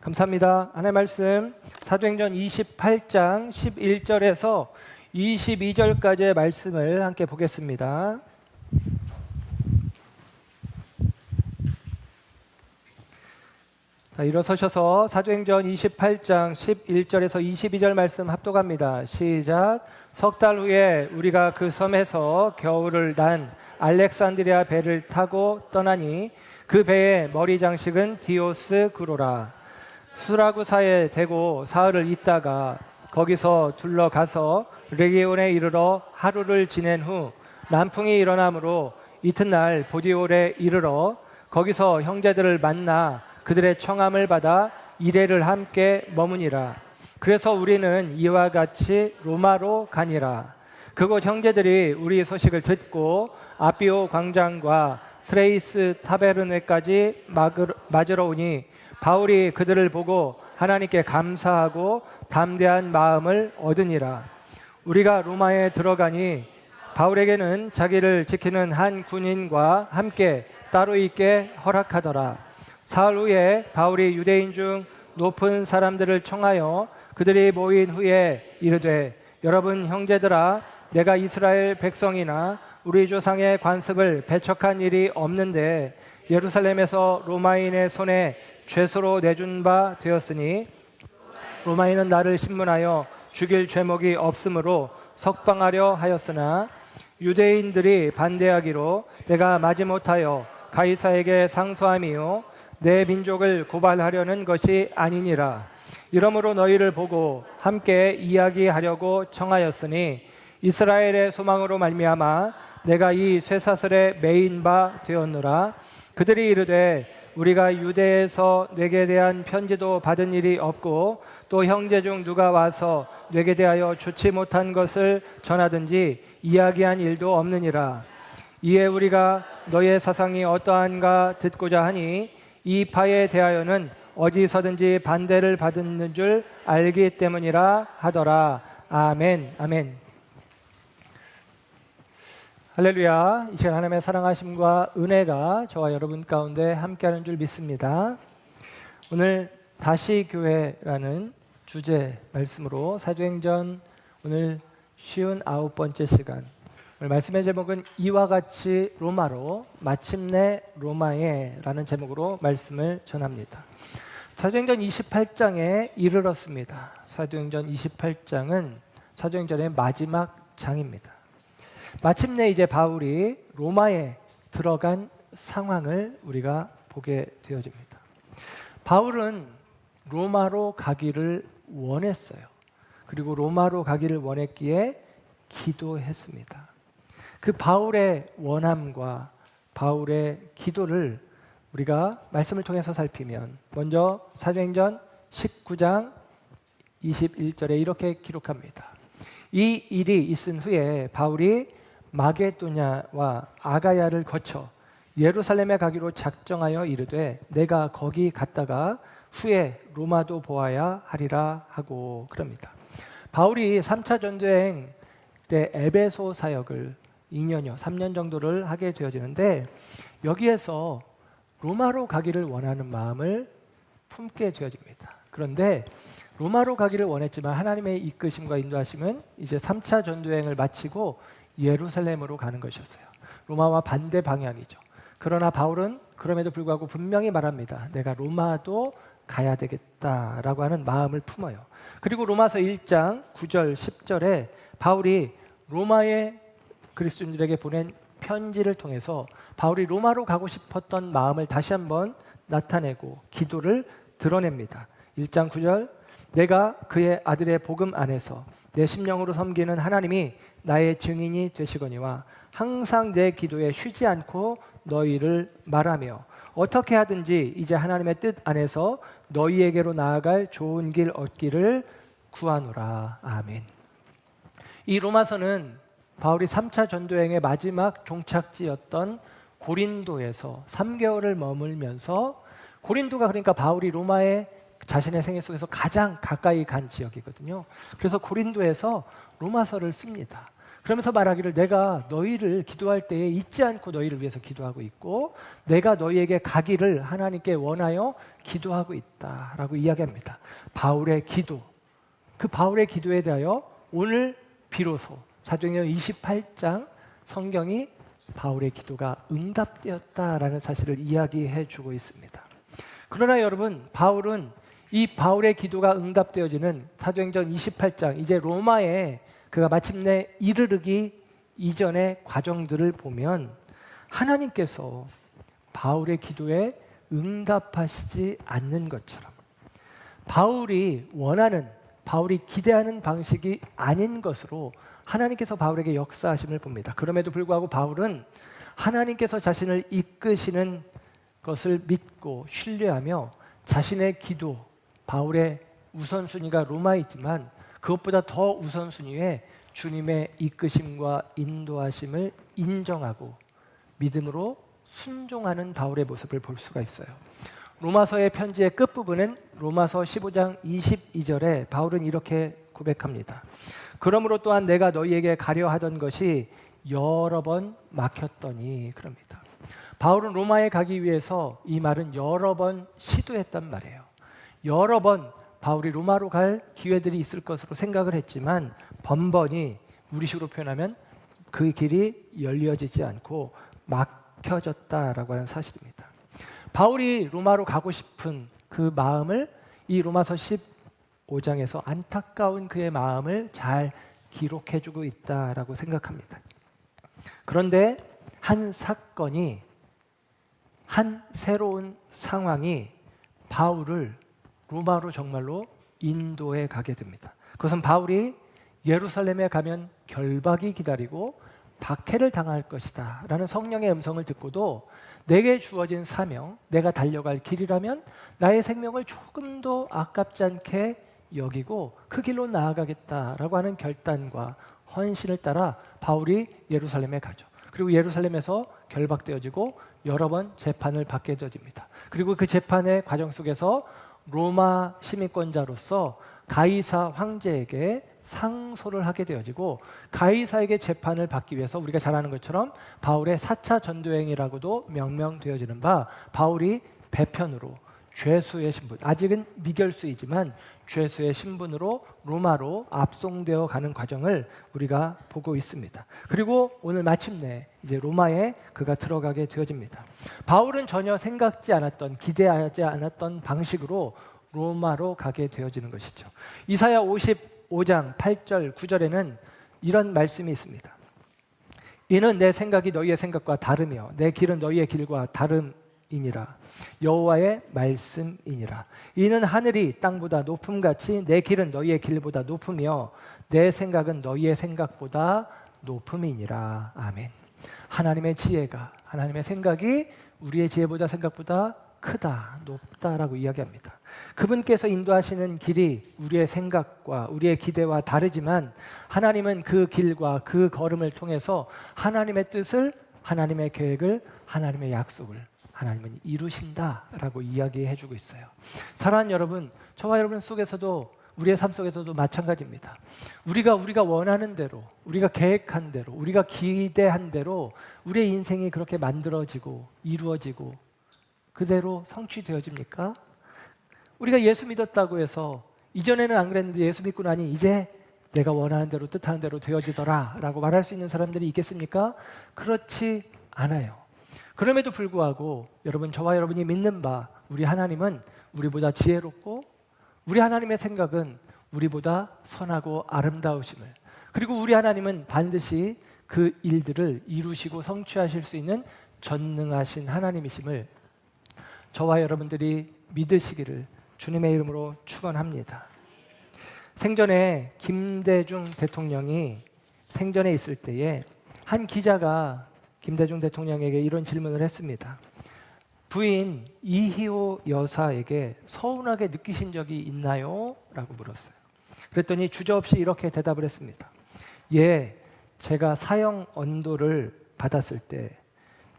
감사합니다. 하나님의 말씀 사도행전 28장 11절에서 22절까지의 말씀을 함께 보겠습니다. 자, 일어서셔서 사도행전 28장 11절에서 22절 말씀 합독합니다. 시작. 석 달 후에 우리가 그 섬에서 겨울을 난 알렉산드리아 배를 타고 떠나니 그 배의 머리 장식은 디오스 그로라. 수라구사에 대고 사흘을 있다가 거기서 둘러가서 레기온에 이르러 하루를 지낸 후 남풍이 일어나므로 이튿날 보디올에 이르러 거기서 형제들을 만나 그들의 청함을 받아 이레를 함께 머무니라. 그래서 우리는 이와 같이 로마로 가니라. 그곳 형제들이 우리 소식을 듣고 아비오 광장과 트레이스 타베르네까지 맞으러 오니 바울이 그들을 보고 하나님께 감사하고 담대한 마음을 얻으니라. 우리가 로마에 들어가니 바울에게는 자기를 지키는 한 군인과 함께 따로 있게 허락하더라. 사흘 후에 바울이 유대인 중 높은 사람들을 청하여 그들이 모인 후에 이르되, 여러분 형제들아, 내가 이스라엘 백성이나 우리 조상의 관습을 배척한 일이 없는데 예루살렘에서 로마인의 손에 죄수로 내준 바 되었으니 로마인은 나를 신문하여 죽일 죄목이 없으므로 석방하려 하였으나 유대인들이 반대하기로 내가 마지못하여 가이사에게 상소함이요 내 민족을 고발하려는 것이 아니니라. 이러므로 너희를 보고 함께 이야기하려고 청하였으니 이스라엘의 소망으로 말미암아 내가 이 쇠사슬에 매인 바 되었노라. 그들이 이르되 우리가 유대에서 뇌에 대한 편지도 받은 일이 없고 또 형제 중 누가 와서 뇌에 대하여 좋지 못한 것을 전하든지 이야기한 일도 없느니라. 이에 우리가 너의 사상이 어떠한가 듣고자 하니 이 파에 대하여는 어디서든지 반대를 받는 줄 알기 때문이라 하더라. 아멘. 아멘. 할렐루야. 이 시간 하나님의 사랑하심과 은혜가 저와 여러분 가운데 함께하는 줄 믿습니다. 오늘 다시 교회라는 주제 말씀으로 사도행전 오늘 59번째 시간, 오늘 말씀의 제목은 이와 같이 로마로 마침내 로마에 라는 제목으로 말씀을 전합니다. 사도행전 28장에 이르렀습니다. 사도행전 28장은 사도행전의 마지막 장입니다. 마침내 이제 바울이 로마에 들어간 상황을 우리가 보게 되어집니다. 바울은 로마로 가기를 원했어요. 그리고 로마로 가기를 원했기에 기도했습니다. 그 바울의 원함과 바울의 기도를 우리가 말씀을 통해서 살피면 먼저 사도행전 19장 21절에 이렇게 기록합니다. 이 일이 있은 후에 바울이 마게도냐와 아가야를 거쳐 예루살렘에 가기로 작정하여 이르되 내가 거기 갔다가 후에 로마도 보아야 하리라 하고 그럽니다. 바울이 3차 전도여행 때 에베소 사역을 2년여 3년 정도를 하게 되어지는데 여기에서 로마로 가기를 원하는 마음을 품게 되어집니다. 그런데 로마로 가기를 원했지만 하나님의 이끄심과 인도하심은 이제 3차 전도여행을 마치고 예루살렘으로 가는 것이었어요. 로마와 반대 방향이죠. 그러나 바울은 그럼에도 불구하고 분명히 말합니다. 내가 로마도 가야 되겠다라고 하는 마음을 품어요. 그리고 로마서 1장 9절 10절에 바울이 로마의 그리스도인들에게 보낸 편지를 통해서 바울이 로마로 가고 싶었던 마음을 다시 한번 나타내고 기도를 드러냅니다. 1장 9절 내가 그의 아들의 복음 안에서 내 심령으로 섬기는 하나님이 나의 증인이 되시거니와 항상 내 기도에 쉬지 않고 너희를 말하며 어떻게 하든지 이제 하나님의 뜻 안에서 너희에게로 나아갈 좋은 길 얻기를 구하노라. 아멘. 이 로마서는 바울이 3차 전도여행의 마지막 종착지였던 고린도에서 3개월을 머물면서, 고린도가 그러니까 바울이 로마에 자신의 생애 속에서 가장 가까이 간 지역이거든요. 그래서 고린도에서 로마서를 씁니다. 그러면서 말하기를 내가 너희를 기도할 때에 잊지 않고 너희를 위해서 기도하고 있고 내가 너희에게 가기를 하나님께 원하여 기도하고 있다라고 이야기합니다. 바울의 기도, 그 바울의 기도에 대하여 오늘 비로소 사도행전 28장 성경이 바울의 기도가 응답되었다라는 사실을 이야기해 주고 있습니다. 그러나 여러분, 바울은 이 바울의 기도가 응답되어지는 사도행전 28장, 이제 로마에 그가 마침내 이르르기 이전의 과정들을 보면 하나님께서 바울의 기도에 응답하시지 않는 것처럼 바울이 원하는, 바울이 기대하는 방식이 아닌 것으로 하나님께서 바울에게 역사하심을 봅니다. 그럼에도 불구하고 바울은 하나님께서 자신을 이끄시는 것을 믿고 신뢰하며 자신의 기도, 바울의 우선순위가 로마이지만 그것보다 더 우선순위에 주님의 이끄심과 인도하심을 인정하고 믿음으로 순종하는 바울의 모습을 볼 수가 있어요. 로마서의 편지의 끝부분은 로마서 15장 22절에 바울은 이렇게 고백합니다. 그러므로 또한 내가 너희에게 가려 하던 것이 여러 번 막혔더니, 그럽니다. 바울은 로마에 가기 위해서 이 말은 여러 번 시도했단 말이에요. 여러 번 바울이 로마로 갈 기회들이 있을 것으로 생각을 했지만 번번이 우리식으로 표현하면 그 길이 열려지지 않고 막혀졌다라고 하는 사실입니다. 바울이 로마로 가고 싶은 그 마음을 이 로마서 15장에서 안타까운 그의 마음을 잘 기록해주고 있다라고 생각합니다. 그런데 한 사건이, 한 새로운 상황이 바울을 로마로 정말로 인도해 가게 됩니다. 그것은 바울이 예루살렘에 가면 결박이 기다리고 박해를 당할 것이다 라는 성령의 음성을 듣고도 내게 주어진 사명, 내가 달려갈 길이라면 나의 생명을 조금도 아깝지 않게 여기고 그 길로 나아가겠다라고 하는 결단과 헌신을 따라 바울이 예루살렘에 가죠. 그리고 예루살렘에서 결박되어지고 여러 번 재판을 받게 되어집니다. 그리고 그 재판의 과정 속에서 로마 시민권자로서 가이사 황제에게 상소를 하게 되어지고 가이사에게 재판을 받기 위해서 우리가 잘 아는 것처럼 바울의 4차 전도행이라고도 명명되어지는 바 바울이 배편으로 죄수의 신분, 아직은 미결수이지만 죄수의 신분으로 로마로 압송되어 가는 과정을 우리가 보고 있습니다. 그리고 오늘 마침내 이제 로마에 그가 들어가게 되어집니다. 바울은 전혀 생각지 않았던, 기대하지 않았던 방식으로 로마로 가게 되어지는 것이죠. 이사야 55장 8절 9절에는 이런 말씀이 있습니다. 이는 내 생각이 너희의 생각과 다르며 내 길은 너희의 길과 다름이니라. 여호와의 말씀이니라. 이는 하늘이 땅보다 높음같이 내 길은 너희의 길보다 높으며 내 생각은 너희의 생각보다 높음이니라. 아멘. 하나님의 지혜가, 하나님의 생각이 우리의 지혜보다 생각보다 크다, 높다라고 이야기합니다. 그분께서 인도하시는 길이 우리의 생각과 우리의 기대와 다르지만 하나님은 그 길과 그 걸음을 통해서 하나님의 뜻을, 하나님의 계획을, 하나님의 약속을 하나님은 이루신다라고 이야기해주고 있어요. 사랑하는 여러분, 저와 여러분 속에서도, 우리의 삶 속에서도 마찬가지입니다. 우리가 원하는 대로, 우리가 계획한 대로, 우리가 기대한 대로 우리의 인생이 그렇게 만들어지고 이루어지고 그대로 성취되어집니까? 우리가 예수 믿었다고 해서 이전에는 안 그랬는데 예수 믿고 나니 이제 내가 원하는 대로 뜻하는 대로 되어지더라 라고 말할 수 있는 사람들이 있겠습니까? 그렇지 않아요. 그럼에도 불구하고 여러분, 저와 여러분이 믿는 바 우리 하나님은 우리보다 지혜롭고 우리 하나님의 생각은 우리보다 선하고 아름다우심을, 그리고 우리 하나님은 반드시 그 일들을 이루시고 성취하실 수 있는 전능하신 하나님이심을 저와 여러분들이 믿으시기를 주님의 이름으로 축원합니다. 생전에 김대중 대통령이 생전에 있을 때에 한 기자가 김대중 대통령에게 이런 질문을 했습니다. 부인 이희호 여사에게 서운하게 느끼신 적이 있나요? 라고 물었어요. 그랬더니 주저없이 이렇게 대답을 했습니다. 예, 제가 사형 언도를 받았을 때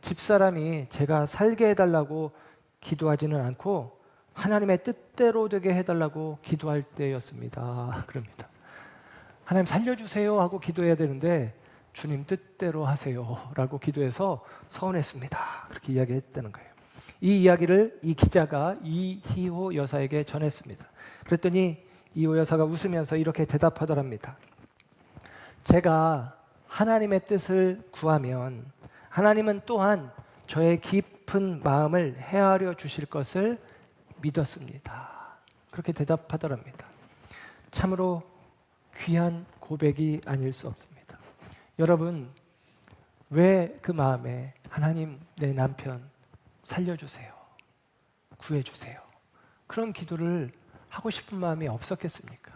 집사람이 제가 살게 해달라고 기도하지는 않고 하나님의 뜻대로 되게 해달라고 기도할 때였습니다. 그럽니다. 하나님 살려주세요 하고 기도해야 되는데 주님 뜻대로 하세요라고 기도해서 서운했습니다. 그렇게 이야기했다는 거예요. 이 이야기를 이 기자가 이희호 여사에게 전했습니다. 그랬더니 이희호 여사가 웃으면서 이렇게 대답하더랍니다. 제가 하나님의 뜻을 구하면 하나님은 또한 저의 깊은 마음을 헤아려 주실 것을 믿었습니다. 그렇게 대답하더랍니다. 참으로 귀한 고백이 아닐 수 없습니다. 여러분, 왜 그 마음에 하나님 내 남편 살려주세요, 구해주세요, 그런 기도를 하고 싶은 마음이 없었겠습니까?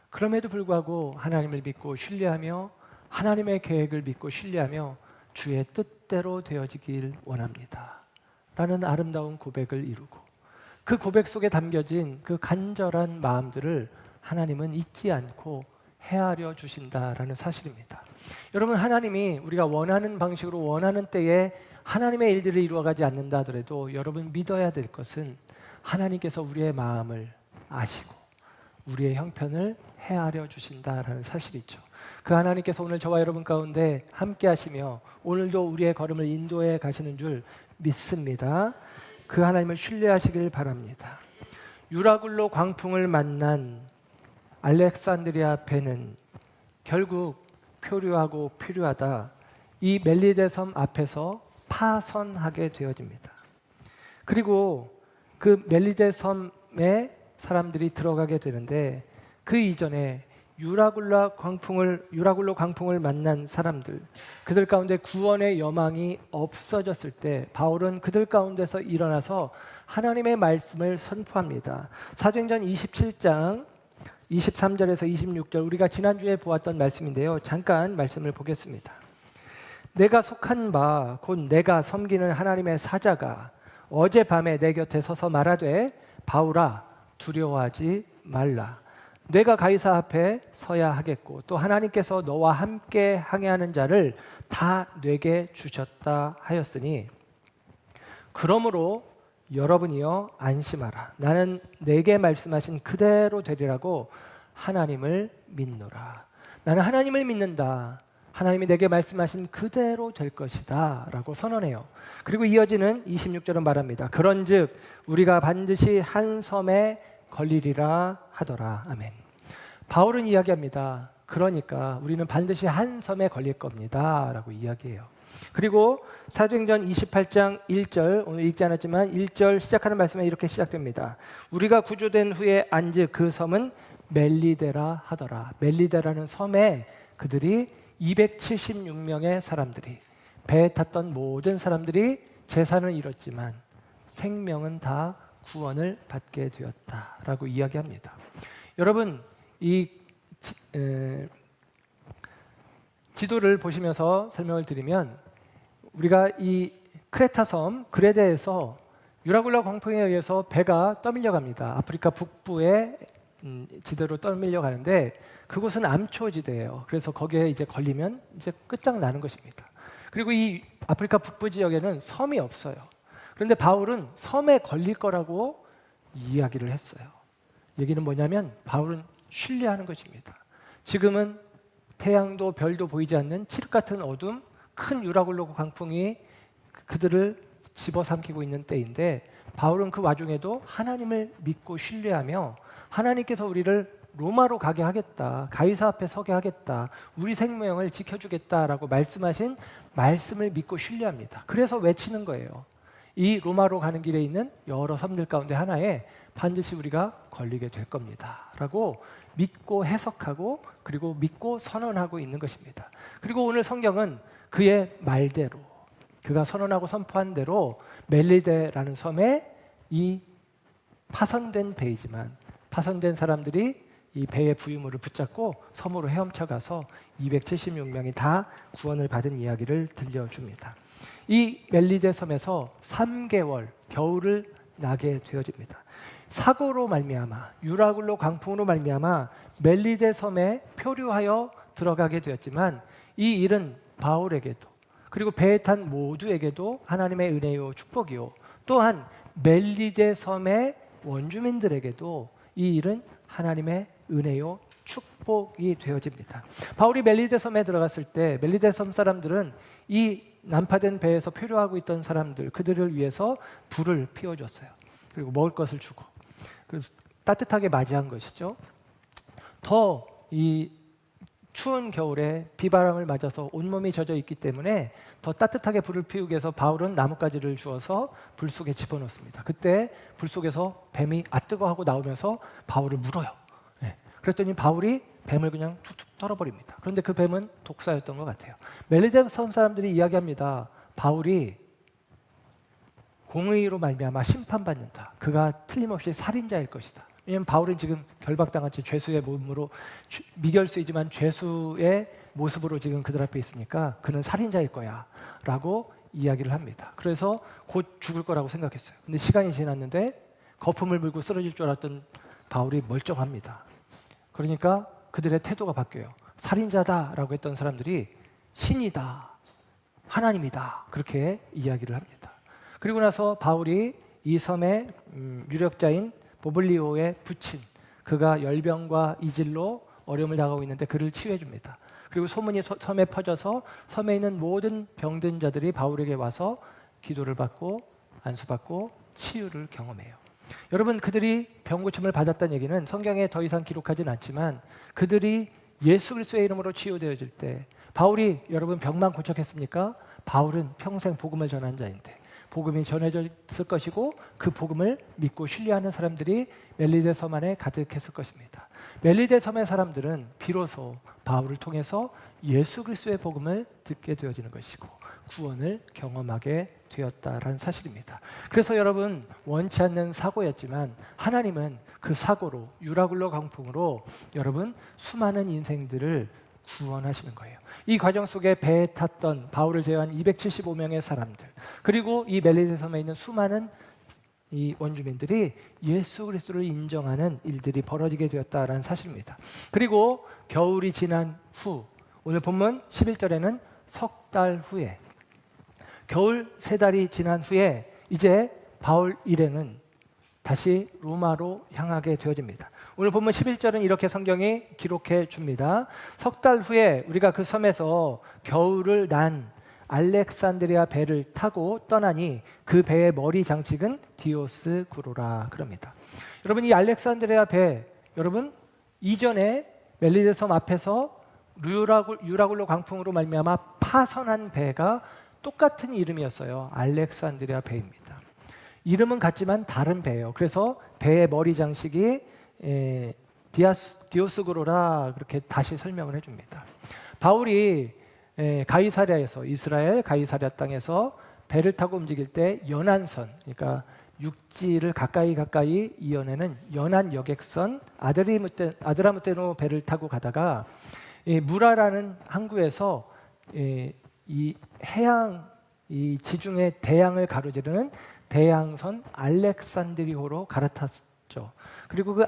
그럼에도 불구하고 하나님을 믿고 신뢰하며 하나님의 계획을 믿고 신뢰하며 주의 뜻대로 되어지길 원합니다 라는 아름다운 고백을 이루고, 그 고백 속에 담겨진 그 간절한 마음들을 하나님은 잊지 않고 헤아려 주신다라는 사실입니다. 여러분, 하나님이 우리가 원하는 방식으로 원하는 때에 하나님의 일들을 이루어가지 않는다 하더라도 여러분 믿어야 될 것은 하나님께서 우리의 마음을 아시고 우리의 형편을 헤아려 주신다라는 사실이죠. 그 하나님께서 오늘 저와 여러분 가운데 함께 하시며 오늘도 우리의 걸음을 인도해 가시는 줄 믿습니다. 그 하나님을 신뢰하시길 바랍니다. 유라굴로 광풍을 만난 알렉산드리아 배는 결국 표류하고 필요하다 이 멜리데 섬 앞에서 파선하게 되어집니다. 그리고 그 멜리데 섬에 사람들이 들어가게 되는데, 그 이전에 유라굴로 광풍을 만난 사람들, 그들 가운데 구원의 여망이 없어졌을 때 바울은 그들 가운데서 일어나서 하나님의 말씀을 선포합니다. 사도행전 27장 23절에서 26절, 우리가 지난주에 보았던 말씀인데요. 잠깐 말씀을 보겠습니다. 내가 속한 바 곧 내가 섬기는 하나님의 사자가 어젯밤에 내 곁에 서서 말하되 바울아 두려워하지 말라. 내가 가이사 앞에 서야 하겠고 또 하나님께서 너와 함께 항해하는 자를 다 내게 주셨다 하였으니 그러므로 여러분이여 안심하라. 나는 내게 말씀하신 그대로 되리라고 하나님을 믿노라. 나는 하나님을 믿는다. 하나님이 내게 말씀하신 그대로 될 것이다 라고 선언해요. 그리고 이어지는 26절은 말합니다. 그런즉 우리가 반드시 한 섬에 걸리리라 하더라. 아멘. 바울은 이야기합니다. 그러니까 우리는 반드시 한 섬에 걸릴 겁니다 라고 이야기해요. 그리고 사도행전 28장 1절, 오늘 읽지 않았지만 1절 시작하는 말씀에 이렇게 시작됩니다. 우리가 구조된 후에 안즉 그 섬은 멜리데라 하더라. 멜리데라는 섬에 그들이 276명의 사람들이, 배에 탔던 모든 사람들이 재산을 잃었지만 생명은 다 구원을 받게 되었다라고 이야기합니다. 여러분, 이 지도를 보시면서 설명을 드리면, 우리가 이 크레타 섬 그레데에서 유라굴라 광풍에 의해서 배가 떠밀려 갑니다. 아프리카 북부의 지대로 떠밀려 가는데 그곳은 암초지대예요. 그래서 거기에 이제 걸리면 이제 끝장나는 것입니다. 그리고 이 아프리카 북부 지역에는 섬이 없어요. 그런데 바울은 섬에 걸릴 거라고 이야기를 했어요. 얘기는 뭐냐면 바울은 신뢰하는 것입니다. 지금은 태양도 별도 보이지 않는 칠흑 같은 어둠, 큰 유라굴로 광풍이 그들을 집어삼키고 있는 때인데 바울은 그 와중에도 하나님을 믿고 신뢰하며 하나님께서 우리를 로마로 가게 하겠다, 가이사 앞에 서게 하겠다, 우리 생명을 지켜주겠다라고 말씀하신 말씀을 믿고 신뢰합니다. 그래서 외치는 거예요. 이 로마로 가는 길에 있는 여러 섬들 가운데 하나에 반드시 우리가 걸리게 될 겁니다 라고 믿고 해석하고 그리고 믿고 선언하고 있는 것입니다. 그리고 오늘 성경은 그의 말대로, 그가 선언하고 선포한 대로 멜리데라는 섬에 이 파손된 배이지만 파손된 사람들이 이 배의 부유물을 붙잡고 섬으로 헤엄쳐 가서 276명이 다 구원을 받은 이야기를 들려줍니다. 이 멜리데 섬에서 3개월 겨울을 나게 되어집니다. 사고로 말미암아, 유라굴로 광풍으로 말미암아 멜리데 섬에 표류하여 들어가게 되었지만 이 일은 바울에게도 그리고 배에 탄 모두에게도 하나님의 은혜요 축복이요, 또한 멜리데 섬의 원주민들에게도 이 일은 하나님의 은혜요 축복이 되어집니다. 바울이 멜리데 섬에 들어갔을 때 멜리데 섬 사람들은 이 난파된 배에서 표류하고 있던 사람들, 그들을 위해서 불을 피워줬어요. 그리고 먹을 것을 주고 따뜻하게 맞이한 것이죠. 더 이 추운 겨울에 비바람을 맞아서 온몸이 젖어 있기 때문에 더 따뜻하게 불을 피우기 위해서 바울은 나뭇가지를 주어서 불 속에 집어넣습니다. 그때 불 속에서 뱀이 뜨거워하고 나오면서 바울을 물어요. 그랬더니 바울이 뱀을 그냥 툭툭 털어버립니다. 그런데 그 뱀은 독사였던 것 같아요. 멜리데 섬 사람들이 이야기합니다. 바울이 공의로 말미암아 심판받는다. 그가 틀림없이 살인자일 것이다. 왜냐하면 바울은 지금 결박당한 채 죄수의 몸으로 미결수이지만 죄수의 모습으로 지금 그들 앞에 있으니까 그는 살인자일 거야 라고 이야기를 합니다. 그래서 곧 죽을 거라고 생각했어요. 근데 시간이 지났는데 거품을 물고 쓰러질 줄 알았던 바울이 멀쩡합니다. 그러니까 그들의 태도가 바뀌어요. 살인자다라고 했던 사람들이 신이다, 하나님이다 그렇게 이야기를 합니다. 그리고 나서 바울이 이 섬의 유력자인 보블리오의 부친, 그가 열병과 이질로 어려움을 당하고 있는데 그를 치유해 줍니다. 그리고 소문이 섬에 퍼져서 섬에 있는 모든 병든 자들이 바울에게 와서 기도를 받고 안수받고 치유를 경험해요. 여러분, 그들이 병고침을 받았다는 얘기는 성경에 더 이상 기록하진 않지만 그들이 예수 그리스도의 이름으로 치유되어질 때 바울이 여러분 병만 고쳤겠습니까? 바울은 평생 복음을 전한 자인데 복음이 전해졌을 것이고 그 복음을 믿고 신뢰하는 사람들이 멜리데 섬 안에 가득했을 것입니다. 멜리데 섬의 사람들은 비로소 바울을 통해서 예수 그리스도의 복음을 듣게 되어지는 것이고 구원을 경험하게 되었다라는 사실입니다. 그래서 여러분, 원치 않는 사고였지만 하나님은 그 사고로 유라굴로 강풍으로 여러분 수많은 인생들을 구원하시는 거예요. 이 과정 속에 배에 탔던 바울을 제외한 275명의 사람들, 그리고 이 멜리데 섬에 있는 수많은 이 원주민들이 예수 그리스도를 인정하는 일들이 벌어지게 되었다라는 사실입니다. 그리고 겨울이 지난 후, 오늘 본문 11절에는 석 달 후에, 겨울 3달이 지난 후에 이제 바울 일행은 다시 로마로 향하게 되어집니다. 오늘 본문 11절은 이렇게 성경이 기록해 줍니다. 석 달 후에 우리가 그 섬에서 겨울을 난 알렉산드리아 배를 타고 떠나니 그 배의 머리 장식은 디오스 구로라 그럽니다. 여러분, 이 알렉산드리아 배, 여러분 이전에 멜리데 섬 앞에서 유라굴로 강풍으로 말미암아 파선한 배가 똑같은 이름이었어요. 알렉산드리아 배입니다. 이름은 같지만 다른 배예요. 그래서 배의 머리 장식이 디오스구로라 그렇게 다시 설명을 해줍니다. 바울이 가이사랴에서, 이스라엘 가이사랴 땅에서 배를 타고 움직일 때 연안선, 그러니까 육지를 가까이 이어내는 연안 여객선 아드라무테노 배를 타고 가다가 무라라는 항구에서 이 해양, 이 지중해 대양을 가로지르는 대양선 알렉산드리호로 갈아탔죠. 그리고 그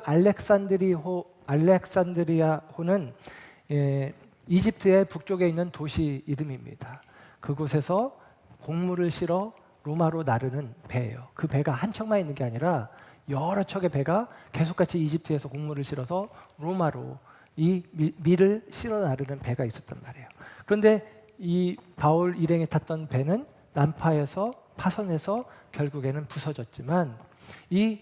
알렉산드리아호는 이집트의 북쪽에 있는 도시 이름입니다. 그곳에서 곡물을 실어 로마로 나르는 배예요. 그 배가 한 척만 있는 게 아니라 여러 척의 배가 계속같이 이집트에서 곡물을 실어서 로마로 이 밀을 실어 나르는 배가 있었단 말이에요. 그런데 이 바울 일행이 탔던 배는 난파에서 파선해서 결국에는 부서졌지만 이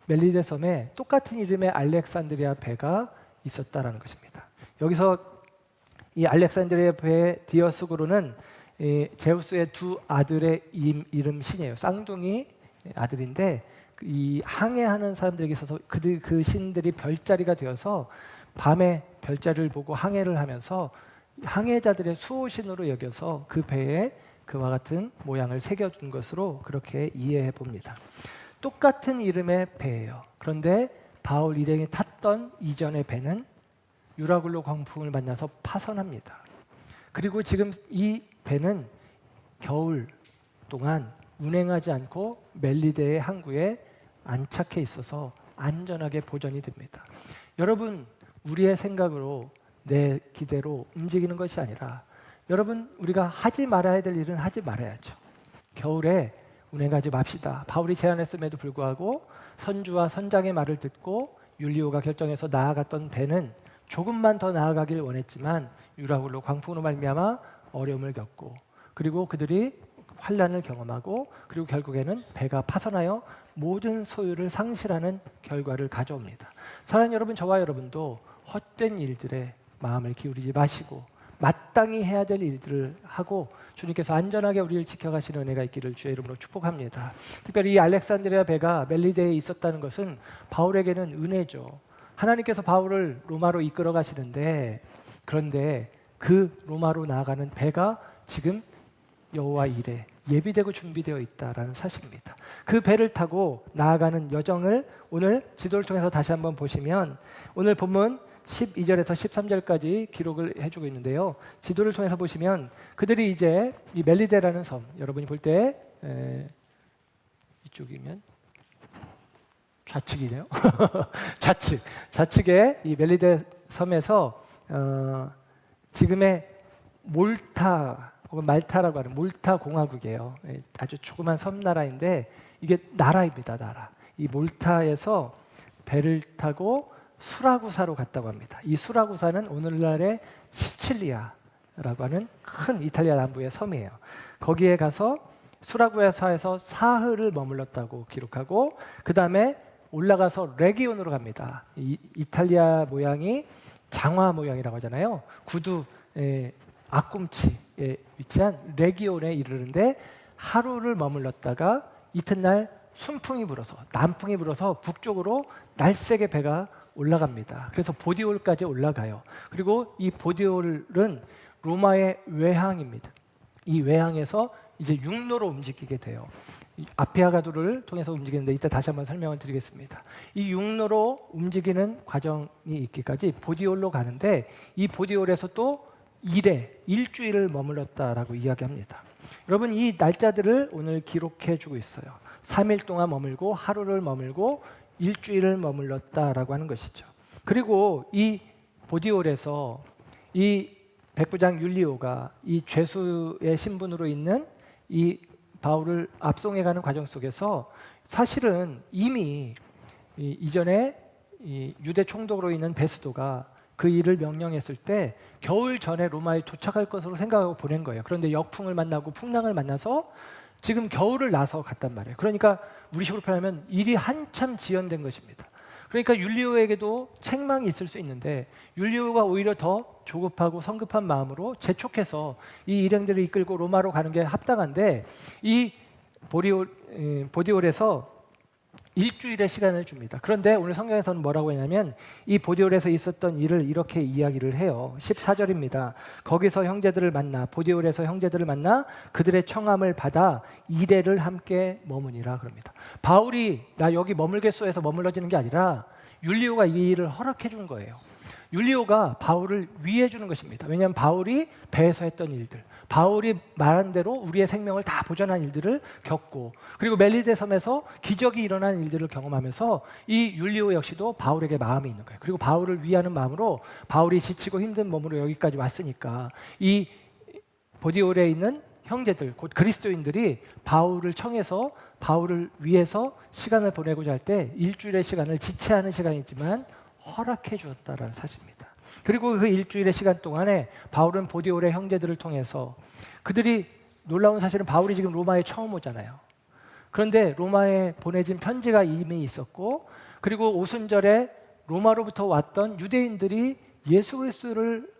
멜리데 섬에 똑같은 이름의 알렉산드리아 배가 있었다라는 것입니다. 여기서 이 알렉산드리아 배 디오스구로는 제우스의 두 아들의 이름 신이에요. 쌍둥이 아들인데 이 항해하는 사람들에게 있어서 그 신들이 별자리가 되어서 밤에 별자리를 보고 항해를 하면서 항해자들의 수호신으로 여겨서 그 배에 그와 같은 모양을 새겨준 것으로 그렇게 이해해 봅니다. 똑같은 이름의 배예요. 그런데 바울 일행이 탔던 이전의 배는 유라굴로 광풍을 만나서 파선합니다. 그리고 지금 이 배는 겨울 동안 운행하지 않고 멜리데의 항구에 안착해 있어서 안전하게 보존이 됩니다. 여러분, 우리의 생각으로 내 기대로 움직이는 것이 아니라 여러분, 우리가 하지 말아야 될 일은 하지 말아야죠. 겨울에 운행하지 맙시다. 바울이 제안했음에도 불구하고 선주와 선장의 말을 듣고 율리오가 결정해서 나아갔던 배는 조금만 더 나아가길 원했지만 유라굴로 광풍으로 말미암아 어려움을 겪고 그리고 그들이 환난을 경험하고 그리고 결국에는 배가 파손하여 모든 소유를 상실하는 결과를 가져옵니다. 사랑하는 여러분, 저와 여러분도 헛된 일들에 마음을 기울이지 마시고 마땅히 해야 될 일들을 하고 주님께서 안전하게 우리를 지켜가시는 은혜가 있기를 주의 이름으로 축복합니다. 특별히 이 알렉산드리아 배가 멜리데에 있었다는 것은 바울에게는 은혜죠. 하나님께서 바울을 로마로 이끌어 가시는데 그런데 그 로마로 나아가는 배가 지금 여호와 일에 예비되고 준비되어 있다라는 사실입니다. 그 배를 타고 나아가는 여정을 오늘 지도를 통해서 다시 한번 보시면 오늘 본문 12절에서 13절까지 기록을 해주고 있는데요. 지도를 통해서 보시면 그들이 이제 이 멜리데라는 섬, 여러분이 볼 때 이쪽이면 좌측이네요. 좌측에 이 멜리데 섬에서 지금의 몰타 혹은 말타라고 하는 몰타 공화국이에요. 아주 조그만 섬나라인데 이게 나라입니다. 나라. 이 몰타에서 배를 타고 수라구사로 갔다고 합니다. 이 수라구사는 오늘날의 시칠리아라고 하는 큰 이탈리아 남부의 섬이에요. 거기에 가서 수라구사에서 사흘을 머물렀다고 기록하고 그 다음에 올라가서 레기온으로 갑니다. 이탈리아 모양이 장화 모양이라고 하잖아요. 구두 앞꿈치에 위치한 레기온에 이르는데 하루를 머물렀다가 이튿날 순풍이 불어서 남풍이 불어서 북쪽으로 날쌔게 배가 올라갑니다. 그래서 보디올까지 올라가요. 그리고 이 보디올은 로마의 외항입니다. 이 외항에서 이제 육로로 움직이게 돼요. 아피아가도를 통해서 움직이는데 이따 다시 한번 설명을 드리겠습니다. 이 육로로 움직이는 과정이 있기까지 보디올로 가는데 이 보디올에서 또 일주일을 머물렀다라고 이야기합니다. 여러분 이 날짜들을 오늘 기록해 주고 있어요. 3일 동안 머물고 하루를 머물고 일주일을 머물렀다라고 하는 것이죠. 그리고 이 보디올에서 이 백부장 율리오가 이 죄수의 신분으로 있는 이 바울을 압송해가는 과정 속에서 사실은 이미 이전에 이 유대 총독으로 있는 베스도가 그 일을 명령했을 때 겨울 전에 로마에 도착할 것으로 생각하고 보낸 거예요. 그런데 역풍을 만나고 풍랑을 만나서 지금 겨울을 나서 갔단 말이에요. 그러니까 우리식으로 표현하면 일이 한참 지연된 것입니다. 그러니까 율리오에게도 책망이 있을 수 있는데 율리오가 오히려 더 조급하고 성급한 마음으로 재촉해서 이 일행들을 이끌고 로마로 가는 게 합당한데 이 보디올에서 일주일의 시간을 줍니다. 그런데 오늘 성경에서는 뭐라고 했냐면 이 보디올에서 있었던 일을 이렇게 이야기를 해요. 14절입니다. 거기서 형제들을 만나 보디올에서 형제들을 만나 그들의 청함을 받아 이레를 함께 머무니라 그럽니다. 바울이 나 여기 머물겠소 해서 머물러지는 게 아니라 율리오가 이 일을 허락해 준 거예요. 율리오가 바울을 위해 주는 것입니다. 왜냐하면 바울이 배에서 했던 일들, 바울이 말한 대로 우리의 생명을 다 보존한 일들을 겪고 그리고 멜리데 섬에서 기적이 일어난 일들을 경험하면서 이 율리오 역시도 바울에게 마음이 있는 거예요. 그리고 바울을 위하는 마음으로 바울이 지치고 힘든 몸으로 여기까지 왔으니까 이 보디올에 있는 형제들, 곧 그리스도인들이 바울을 청해서 바울을 위해서 시간을 보내고자 할 때 일주일의 시간을 지체하는 시간이지만 허락해 주었다라는 사실입니다. 그리고 그 일주일의 시간 동안에 바울은 보디올의 형제들을 통해서 그들이 놀라운 사실은 바울이 지금 로마에 처음 오잖아요. 그런데 로마에 보내진 편지가 이미 있었고 그리고 오순절에 로마로부터 왔던 유대인들이 예수 그리스도를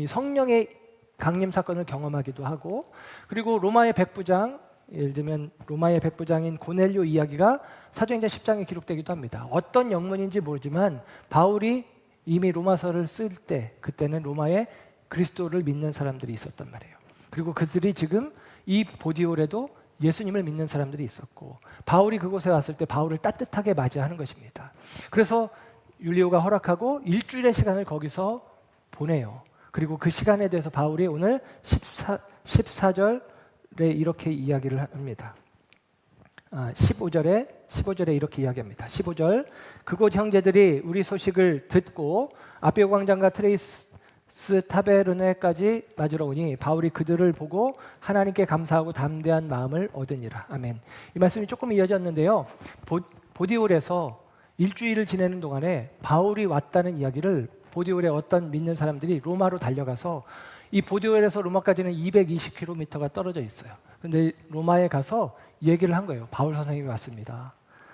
성령의 강림 사건을 경험하기도 하고 그리고 로마의 백부장 예를 들면 로마의 백부장인 고넬료 이야기가 사도행전 10장에 기록되기도 합니다. 어떤 영문인지 모르지만 바울이 이미 로마서를 쓸 때 그때는 로마에 그리스도를 믿는 사람들이 있었단 말이에요. 그리고 그들이 지금 이 보디올에도 예수님을 믿는 사람들이 있었고 바울이 그곳에 왔을 때 바울을 따뜻하게 맞이하는 것입니다. 그래서 율리오가 허락하고 일주일의 시간을 거기서 보내요. 그리고 그 시간에 대해서 바울이 오늘 14절에 이렇게 이야기를 합니다. 15절에 이렇게 이야기합니다. 15절 그곳 형제들이 우리 소식을 듣고 아비오 광장과 트레이스 타베르네까지 맞으러 오니 바울이 그들을 보고 하나님께 감사하고 담대한 마음을 얻으니라. 아멘. 이 말씀이 조금 이어졌는데요. 보디올에서 일주일을 지내는 동안에 바울이 왔다는 이야기를 보디올에 어떤 믿는 사람들이 로마로 달려가서 이 보디올에서 로마까지는 220km가 떨어져 있어요. 근데 로마에 가서 얘기를 한 거예요. 바울 선생님이 왔습니다.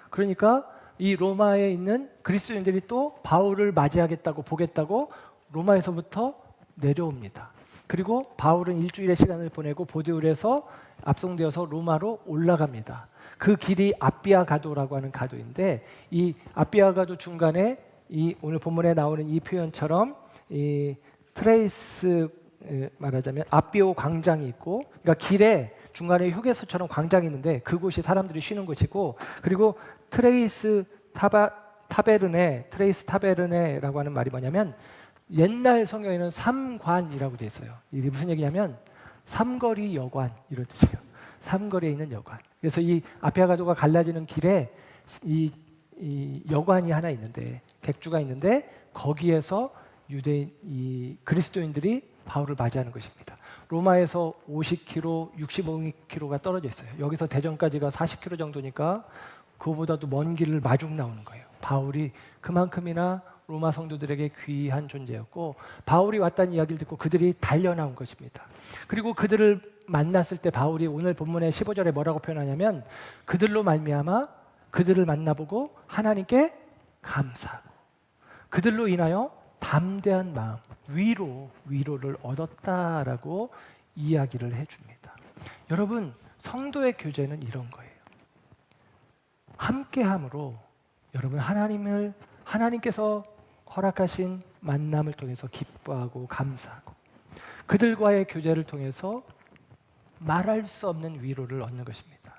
그러니까 이 로마에 있는 그리스도인들이 또 바울을 맞이하겠다고 보겠다고 로마에서부터 내려옵니다. 그리고 바울은 일주일의 시간을 보내고 보디올에서 압송되어서 로마로 올라갑니다. 그 길이 아비아 가도라고 하는 가도인데 이 아비아 가도 중간에 이 오늘 본문에 나오는 이 표현처럼 이 트레이스 말하자면 아비오 광장이 있고, 그러니까 길에 중간에 휴게소처럼 광장이 있는데 그곳이 사람들이 쉬는 곳이고, 그리고 트레이스 타베르네라고 하는 말이 뭐냐면 옛날 성경에는 삼관이라고 되어 있어요. 이게 무슨 얘기냐면 삼거리 여관 이런 뜻이에요. 삼거리에 있는 여관. 그래서 이 아비아 가도가 갈라지는 길에 이 여관이 하나 있는데, 객주가 있는데 거기에서 유대인 이 그리스도인들이 바울을 맞이하는 것입니다. 로마에서 50km, 65km가 떨어져 있어요. 여기서 대전까지가 40km 정도니까 그거보다도 먼 길을 마중 나오는 거예요. 바울이 그만큼이나 로마 성도들에게 귀한 존재였고, 바울이 왔다는 이야기를 듣고 그들이 달려나온 것입니다. 그리고 그들을 만났을 때 바울이 오늘 본문의 15절에 뭐라고 표현하냐면 그들로 말미암아 그들을 만나보고 하나님께 감사하고 그들로 인하여 담대한 마음, 위로를 얻었다라고 이야기를 해줍니다. 여러분, 성도의 교제는 이런 거예요. 함께함으로 여러분 하나님께서 허락하신 만남을 통해서 기뻐하고 감사하고 그들과의 교제를 통해서 말할 수 없는 위로를 얻는 것입니다.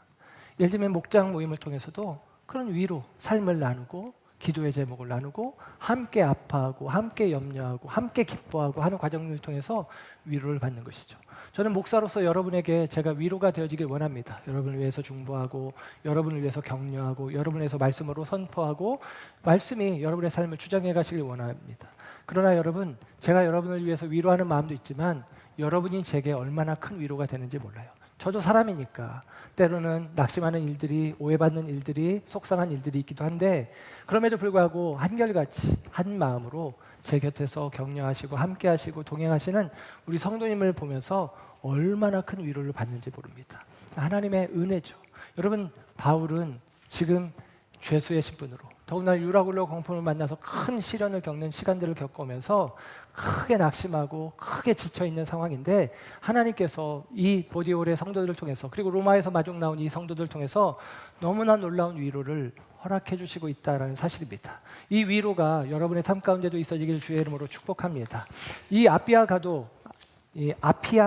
예를 들면 목장 모임을 통해서도 그런 위로, 삶을 나누고 기도의 제목을 나누고 함께 아파하고 함께 염려하고 함께 기뻐하고 하는 과정을 통해서 위로를 받는 것이죠. 저는 목사로서 여러분에게 제가 위로가 되어지길 원합니다. 여러분을 위해서 중보하고 여러분을 위해서 격려하고 여러분을 위해서 말씀으로 선포하고 말씀이 여러분의 삶을 주장해 가시길 원합니다. 그러나 여러분, 제가 여러분을 위해서 위로하는 마음도 있지만 여러분이 제게 얼마나 큰 위로가 되는지 몰라요. 저도 사람이니까 때로는 낙심하는 일들이, 오해받는 일들이, 속상한 일들이 있기도 한데 그럼에도 불구하고 한결같이 한 마음으로 제 곁에서 격려하시고 함께하시고 동행하시는 우리 성도님을 보면서 얼마나 큰 위로를 받는지 모릅니다. 하나님의 은혜죠. 여러분, 바울은 지금 죄수의 신분으로 더구나 유라굴로 공포를 만나서 큰 시련을 겪는 시간들을 겪으면서 크게 낙심하고 크게 지쳐있는 상황인데 하나님께서 이 보디올의 성도들을 통해서 그리고 로마에서 마중 나온 이 성도들을 통해서 너무나 놀라운 위로를 허락해 주시고 있다는 사실입니다. 이 위로가 여러분의 삶 가운데도 있어지길 주의 이름으로 축복합니다. 이 아비아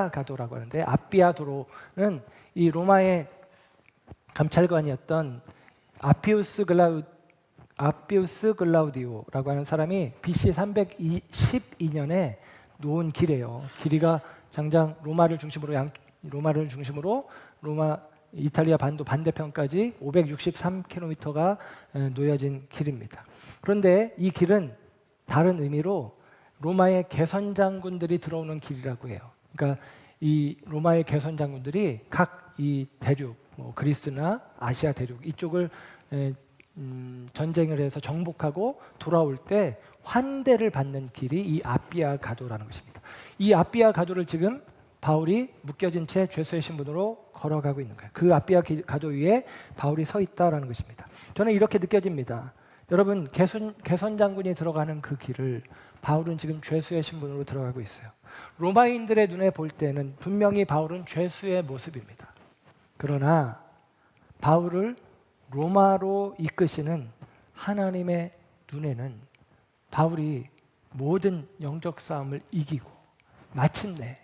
가도라고 하는데 아비아 도로는 이 로마의 감찰관이었던 아피우스 글라우디오라고 하는 사람이 BC 312년에 놓은 길이에요. 길이가 장장 로마를 중심으로 이탈리아 반도 반대편까지 563km가 놓여진 길입니다. 그런데 이 길은 다른 의미로 로마의 개선 장군들이 들어오는 길이라고 해요. 그러니까 이 로마의 개선 장군들이 각 이 대륙, 그리스나 아시아 대륙 이쪽을 전쟁을 해서 정복하고 돌아올 때 환대를 받는 길이 이 아비아 가도라는 것입니다. 이 아비아 가도를 지금 바울이 묶여진 채 죄수의 신분으로 걸어가고 있는 거예요. 그 아비아 가도 위에 바울이 서 있다라는 것입니다. 저는 이렇게 느껴집니다. 여러분, 개선 장군이 들어가는 그 길을 바울은 지금 죄수의 신분으로 들어가고 있어요. 로마인들의 눈에 볼 때는 분명히 바울은 죄수의 모습입니다. 그러나 바울을 로마로 이끄시는 하나님의 눈에는 바울이 모든 영적 싸움을 이기고 마침내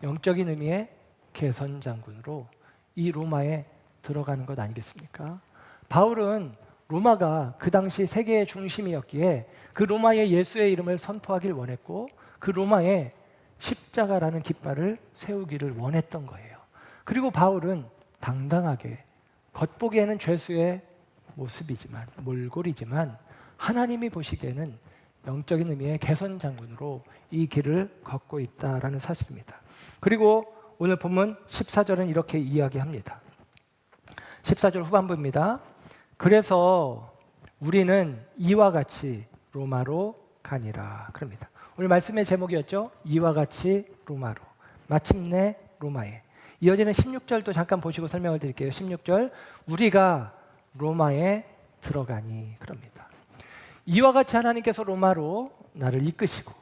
영적인 의미의 개선 장군으로 이 로마에 들어가는 것 아니겠습니까? 바울은 로마가 그 당시 세계의 중심이었기에 그 로마의 예수의 이름을 선포하길 원했고 그 로마에 십자가라는 깃발을 세우기를 원했던 거예요. 그리고 바울은 당당하게 겉보기에는 죄수의 모습이지만 몰골이지만 하나님이 보시기에는 영적인 의미의 개선 장군으로 이 길을 걷고 있다라는 사실입니다. 그리고 오늘 본문 14절은 이렇게 이야기합니다. 14절 후반부입니다. 그래서 우리는 이와 같이 로마로 가니라. 그럽니다. 오늘 말씀의 제목이었죠. 이와 같이 로마로, 마침내 로마에. 이어지는 16절도 잠깐 보시고 설명을 드릴게요. 16절, 우리가 로마에 들어가니. 그럽니다. 이와 같이 하나님께서 로마로 나를 이끄시고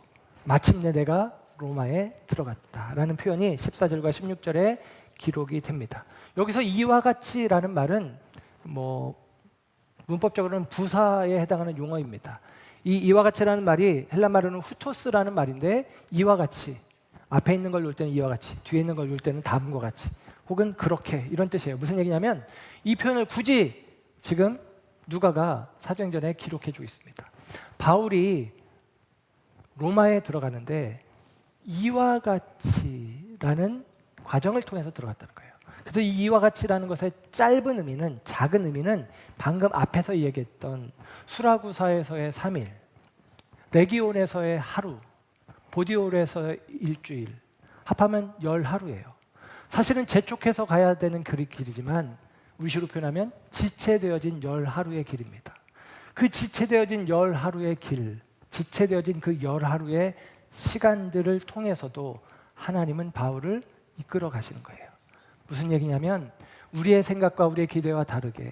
마침내 내가 로마에 들어갔다라는 표현이 14절과 16절에 기록이 됩니다. 여기서 이와 같이라는 말은 문법적으로는 부사에 해당하는 용어입니다. 이 이와 같이라는 말이 헬라 말로는 후토스라는 말인데, 이와 같이, 앞에 있는 걸 놓을 때는 이와 같이, 뒤에 있는 걸 놓을 때는 다음과 같이, 혹은 그렇게, 이런 뜻이에요. 무슨 얘기냐면 이 표현을 굳이 지금 누가가 사도행전에 기록해주고 있습니다. 바울이 로마에 들어가는데 이와 같이라는 과정을 통해서 들어갔다는 거예요. 그래서 이 이와 같이라는 것의 짧은 의미는, 작은 의미는 방금 앞에서 얘기했던 수라구사에서의 3일, 레기온에서의 하루, 보디올에서의 일주일, 합하면 10하루예요. 사실은 재촉해서 가야 되는 길이지만 우리시로 표현하면 지체되어진 10하루의 길입니다. 그 지체되어진 10하루의 길, 지체되어진 그 10하루의 시간들을 통해서도 하나님은 바울을 이끌어 가시는 거예요. 무슨 얘기냐면 우리의 생각과 우리의 기대와 다르게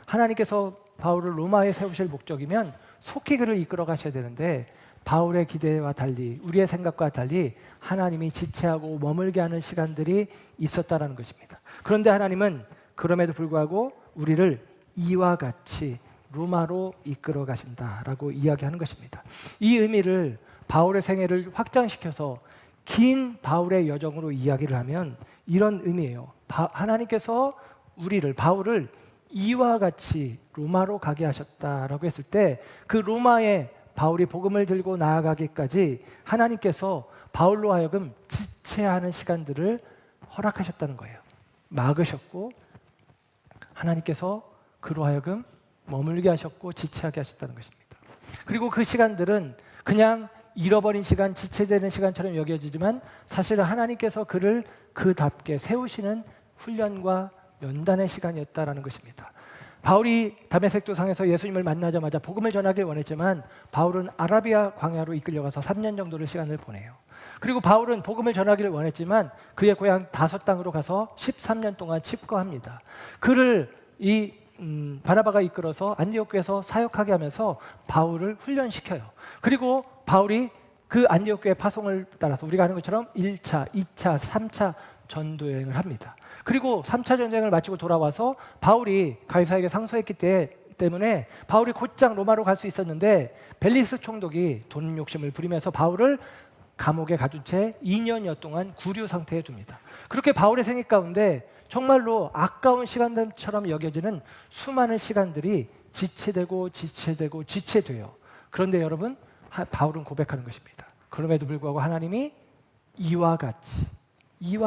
하나님께서 바울을 로마에 세우실 목적이면 속히 그를 이끌어 가셔야 되는데, 바울의 기대와 달리, 우리의 생각과 달리 하나님이 지체하고 머물게 하는 시간들이 있었다라는 것입니다. 그런데 하나님은 그럼에도 불구하고 우리를 이와 같이 로마로 이끌어 가신다라고 이야기하는 것입니다. 이 의미를, 바울의 생애를 확장시켜서 긴 바울의 여정으로 이야기를 하면 이런 의미예요. 하나님께서 바울을 이와 같이 로마로 가게 하셨다라고 했을 때, 그 로마에 바울이 복음을 들고 나아가기까지 하나님께서 바울로 하여금 지체하는 시간들을 허락하셨다는 거예요. 막으셨고 하나님께서 그로 하여금 머물게 하셨고 지체하게 하셨다는 것입니다. 그리고 그 시간들은 그냥 잃어버린 시간, 지체되는 시간처럼 여겨지지만 사실은 하나님께서 그를 그답게 세우시는 훈련과 연단의 시간이었다라는 것입니다. 바울이 다메섹 도상에서 예수님을 만나자마자 복음을 전하길 원했지만 바울은 아라비아 광야로 이끌려가서 3년 정도의 시간을 보내요. 그리고 바울은 복음을 전하기를 원했지만 그의 고향 다섯 땅으로 가서 13년 동안 칩거합니다. 그를 바나바가 이끌어서 안디옥교에서 사역하게 하면서 바울을 훈련시켜요. 그리고 바울이 그 안디옥교의 파송을 따라서 우리가 아는 것처럼 1차, 2차, 3차 전도여행을 합니다. 그리고 3차 전쟁을 마치고 돌아와서 바울이 가이사에게 상소했기 때문에 바울이 곧장 로마로 갈 수 있었는데, 벨리스 총독이 돈 욕심을 부리면서 바울을 감옥에 가둔 채 2년여 동안 구류 상태에 둡니다. 그렇게 바울의 생애 가운데 정말로 아까운 시간들처럼 여겨지는 수많은 시간들이 지체되고 지체돼요. 그런데 여러분, 바울은 고백하는 것입니다. 그럼에도 불구하고 하나님이 이와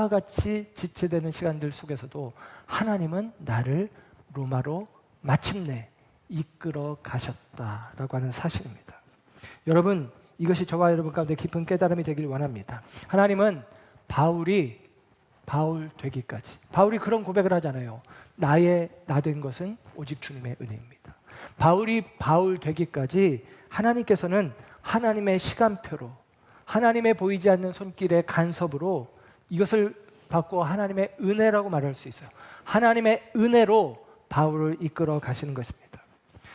같이 지체되는 시간들 속에서도 하나님은 나를 로마로 마침내 이끌어 가셨다라고 하는 사실입니다. 여러분, 이것이 저와 여러분 가운데 깊은 깨달음이 되길 원합니다. 하나님은 바울이 바울 되기까지, 바울이 그런 고백을 하잖아요. 나 된 것은 오직 주님의 은혜입니다. 바울이 바울 되기까지 하나님께서는 하나님의 시간표로, 하나님의 보이지 않는 손길의 간섭으로 이것을 받고 하나님의 은혜라고 말할 수 있어요. 하나님의 은혜로 바울을 이끌어 가시는 것입니다.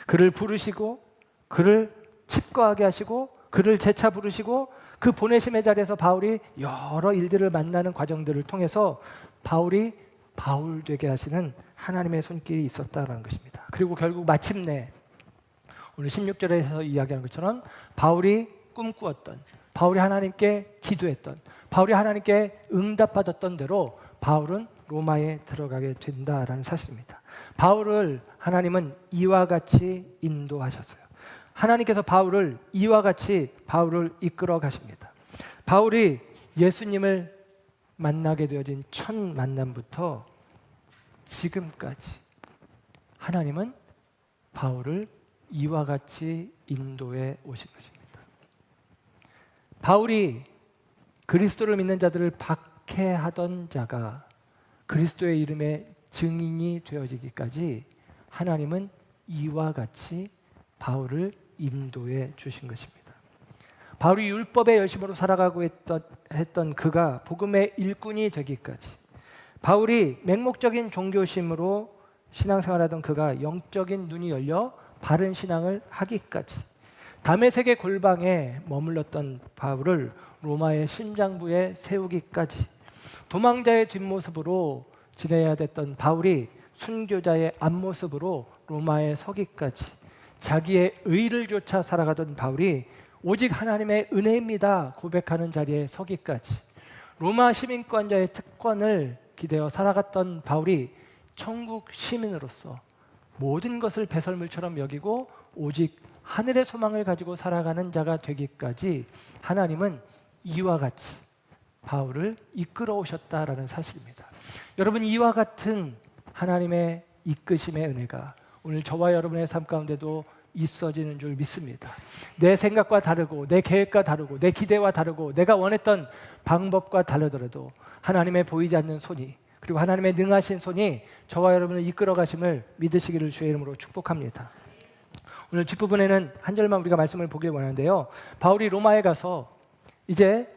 그를 부르시고 그를 칩거하게 하시고 그를 재차 부르시고 그 보내심의 자리에서 바울이 여러 일들을 만나는 과정들을 통해서 바울이 바울 되게 하시는 하나님의 손길이 있었다는 것입니다. 그리고 결국 마침내 오늘 16절에서 이야기하는 것처럼 바울이 꿈꾸었던, 바울이 하나님께 기도했던, 바울이 하나님께 응답받았던 대로 바울은 로마에 들어가게 된다라는 사실입니다. 바울을 하나님은 이와 같이 인도하셨어요. 하나님께서 바울을 이와 같이 바울을 이끌어 가십니다. 바울이 예수님을 만나게 되어진 첫 만남부터 지금까지 하나님은 바울을 이와 같이 인도해 오신 것입니다. 바울이 그리스도를 믿는 자들을 박해하던 자가 그리스도의 이름의 증인이 되어지기까지 하나님은 이와 같이 바울을 인도해 주신 것입니다. 바울이 율법의 열심으로 살아가고 했던 그가 복음의 일꾼이 되기까지, 바울이 맹목적인 종교심으로 신앙생활하던 그가 영적인 눈이 열려 바른 신앙을 하기까지, 다메섹의 골방에 머물렀던 바울을 로마의 심장부에 세우기까지, 도망자의 뒷모습으로 지내야 됐던 바울이 순교자의 앞모습으로 로마에 서기까지, 자기의 의를 쫓아 살아가던 바울이 오직 하나님의 은혜입니다 고백하는 자리에 서기까지, 로마 시민권자의 특권을 기대어 살아갔던 바울이 천국 시민으로서 모든 것을 배설물처럼 여기고 오직 하늘의 소망을 가지고 살아가는 자가 되기까지 하나님은 이와 같이 바울을 이끌어 오셨다라는 사실입니다. 여러분, 이와 같은 하나님의 이끄심의 은혜가 오늘 저와 여러분의 삶 가운데도 있어지는 줄 믿습니다. 내 생각과 다르고 내 계획과 다르고 내 기대와 다르고 내가 원했던 방법과 다르더라도 하나님의 보이지 않는 손이, 그리고 하나님의 능하신 손이 저와 여러분을 이끌어 가심을 믿으시기를 주의 이름으로 축복합니다. 오늘 뒷부분에는 한 절만 우리가 말씀을 보길 원하는데요, 바울이 로마에 가서 이제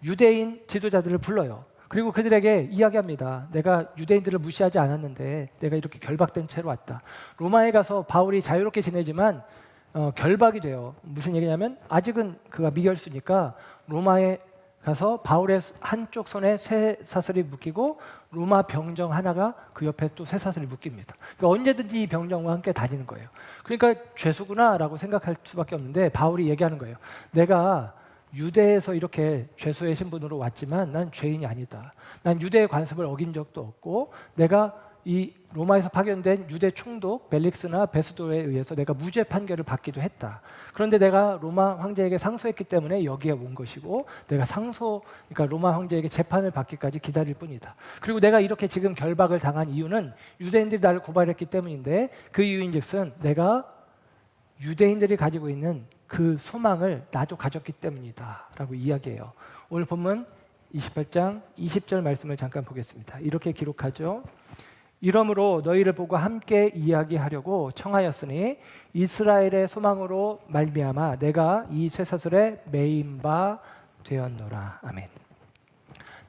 유대인 지도자들을 불러요. 그리고 그들에게 이야기합니다. 내가 유대인들을 무시하지 않았는데 내가 이렇게 결박된 채로 왔다. 로마에 가서 바울이 자유롭게 지내지만 결박이 돼요. 무슨 얘기냐면 아직은 그가 미결수니까 로마에 가서 바울의 한쪽 손에 쇠사슬이 묶이고 로마 병정 하나가 그 옆에 또 쇠사슬이 묶입니다. 그러니까 언제든지 이 병정과 함께 다니는 거예요. 그러니까 죄수구나라고 생각할 수밖에 없는데 바울이 얘기하는 거예요. 내가 유대에서 이렇게 죄수의 신분으로 왔지만 난 죄인이 아니다. 난 유대의 관습을 어긴 적도 없고 내가 이 로마에서 파견된 유대 총독 벨릭스나 베스도에 의해서 내가 무죄 판결을 받기도 했다. 그런데 내가 로마 황제에게 상소했기 때문에 여기에 온 것이고 내가 그러니까 로마 황제에게 재판을 받기까지 기다릴 뿐이다. 그리고 내가 이렇게 지금 결박을 당한 이유는 유대인들이 나를 고발했기 때문인데 그 이유인즉슨 내가 유대인들이 가지고 있는 그 소망을 나도 가졌기 때문이다 라고 이야기해요. 오늘 본문 28장 20절 말씀을 잠깐 보겠습니다. 이렇게 기록하죠. 이러므로 너희를 보고 함께 이야기하려고 청하였으니 이스라엘의 소망으로 말미암아 내가 이 쇠사슬에 매인 바 되었노라. 아멘.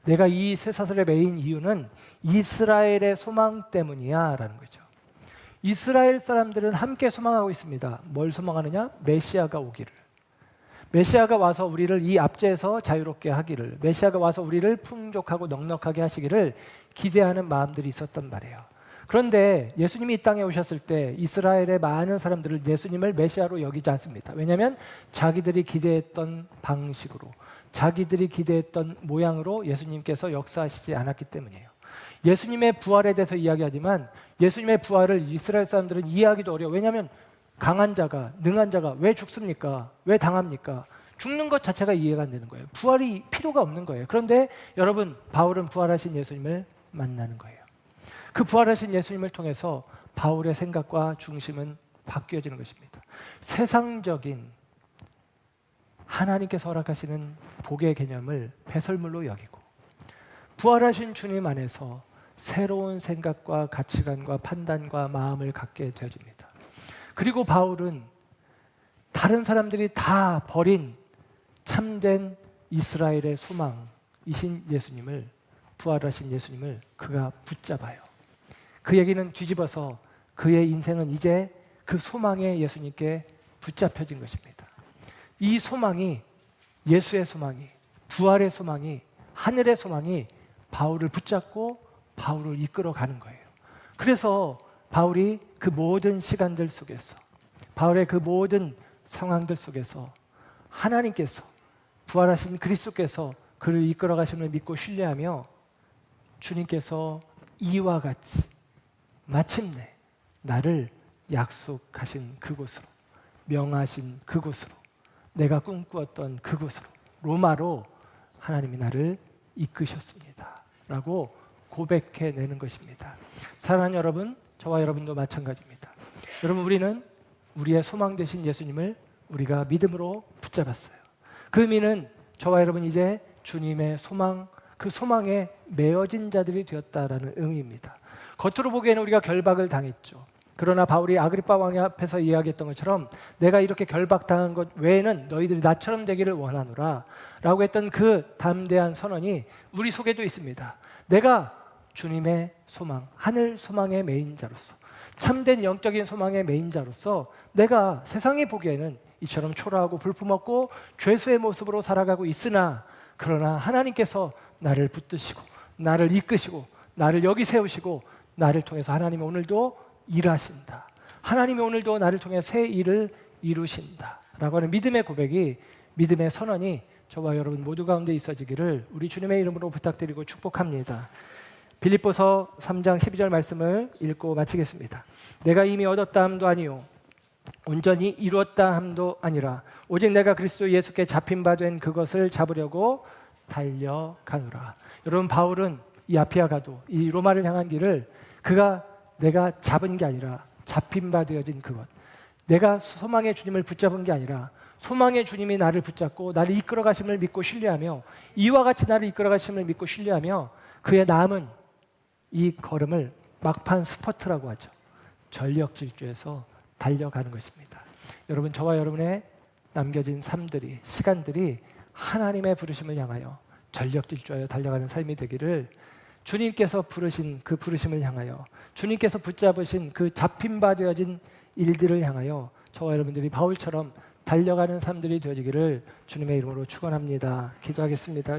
내가 이 쇠사슬에 매인 이유는 이스라엘의 소망 때문이야 라는 거죠. 이스라엘 사람들은 함께 소망하고 있습니다. 뭘 소망하느냐? 메시아가 오기를. 메시아가 와서 우리를 이 압제에서 자유롭게 하기를, 메시아가 와서 우리를 풍족하고 넉넉하게 하시기를 기대하는 마음들이 있었단 말이에요. 그런데 예수님이 이 땅에 오셨을 때 이스라엘의 많은 사람들을 예수님을 메시아로 여기지 않습니다. 왜냐하면 자기들이 기대했던 방식으로, 자기들이 기대했던 모양으로 예수님께서 역사하시지 않았기 때문이에요. 예수님의 부활에 대해서 이야기하지만 예수님의 부활을 이스라엘 사람들은 이해하기도 어려워. 왜냐하면 강한 자가, 능한 자가 왜 죽습니까? 왜 당합니까? 죽는 것 자체가 이해가 안 되는 거예요. 부활이 필요가 없는 거예요. 그런데 여러분, 바울은 부활하신 예수님을 만나는 거예요. 그 부활하신 예수님을 통해서 바울의 생각과 중심은 바뀌어지는 것입니다. 세상적인 하나님께서 허락하시는 복의 개념을 배설물로 여기고 부활하신 주님 안에서 새로운 생각과 가치관과 판단과 마음을 갖게 되어집니다. 그리고 바울은 다른 사람들이 다 버린 참된 이스라엘의 소망이신 예수님을, 부활하신 예수님을 그가 붙잡아요. 그 얘기는 뒤집어서 그의 인생은 이제 그 소망의 예수님께 붙잡혀진 것입니다. 이 소망이, 예수의 소망이, 부활의 소망이, 하늘의 소망이 바울을 붙잡고 바울을 이끌어가는 거예요. 그래서 바울이 그 모든 시간들 속에서, 바울의 그 모든 상황들 속에서 하나님께서, 부활하신 그리스도께서 그를 이끌어가심을 믿고 신뢰하며 주님께서 이와 같이 마침내 나를 약속하신 그곳으로, 명하신 그곳으로, 내가 꿈꾸었던 그곳으로, 로마로 하나님이 나를 이끄셨습니다 라고 고백해내는 것입니다. 사랑하는 여러분, 저와 여러분도 마찬가지입니다. 여러분, 우리는 우리의 소망 되신 예수님을 우리가 믿음으로 붙잡았어요. 그 의미는 저와 여러분 이제 주님의 소망, 그 소망에 매어진 자들이 되었다라는 의미입니다. 겉으로 보기에는 우리가 결박을 당했죠. 그러나 바울이 아그리빠 왕 앞에서 이야기했던 것처럼 내가 이렇게 결박당한 것 외에는 너희들이 나처럼 되기를 원하노라 라고 했던 그 담대한 선언이 우리 속에도 있습니다. 내가 주님의 소망, 하늘 소망의 메인자로서, 참된 영적인 소망의 메인자로서 내가 세상이 보기에는 이처럼 초라하고 불품없고 죄수의 모습으로 살아가고 있으나, 그러나 하나님께서 나를 붙드시고 나를 이끄시고 나를 여기 세우시고 나를 통해서 하나님이 오늘도 일하신다. 하나님이 오늘도 나를 통해 새 일을 이루신다 라고 하는 믿음의 고백이, 믿음의 선언이 저와 여러분 모두 가운데 있어지기를 우리 주님의 이름으로 부탁드리고 축복합니다. 빌립보서 3장 12절 말씀을 읽고 마치겠습니다. 내가 이미 얻었다 함도 아니요 온전히 이루었다 함도 아니라 오직 내가 그리스도 예수께 잡힌 바 된 그것을 잡으려고 달려가노라. 여러분, 바울은 이 아피아가도 이 로마를 향한 길을 내가 잡은 게 아니라 잡힌 바 되어진 그것, 내가 소망의 주님을 붙잡은 게 아니라 소망의 주님이 나를 붙잡고 나를 이끌어 가심을 믿고 신뢰하며, 이와 같이 나를 이끌어 가심을 믿고 신뢰하며 그의 남은 이 걸음을 막판 스퍼트라고 하죠. 전력 질주에서 달려가는 것입니다. 여러분, 저와 여러분의 남겨진 삶들이, 시간들이 하나님의 부르심을 향하여 전력 질주하여 달려가는 삶이 되기를, 주님께서 부르신 그 부르심을 향하여, 주님께서 붙잡으신 그 잡힌 바 되어진 일들을 향하여 저와 여러분들이 바울처럼 달려가는 삶들이 되어지기를 주님의 이름으로 축원합니다. 기도하겠습니다.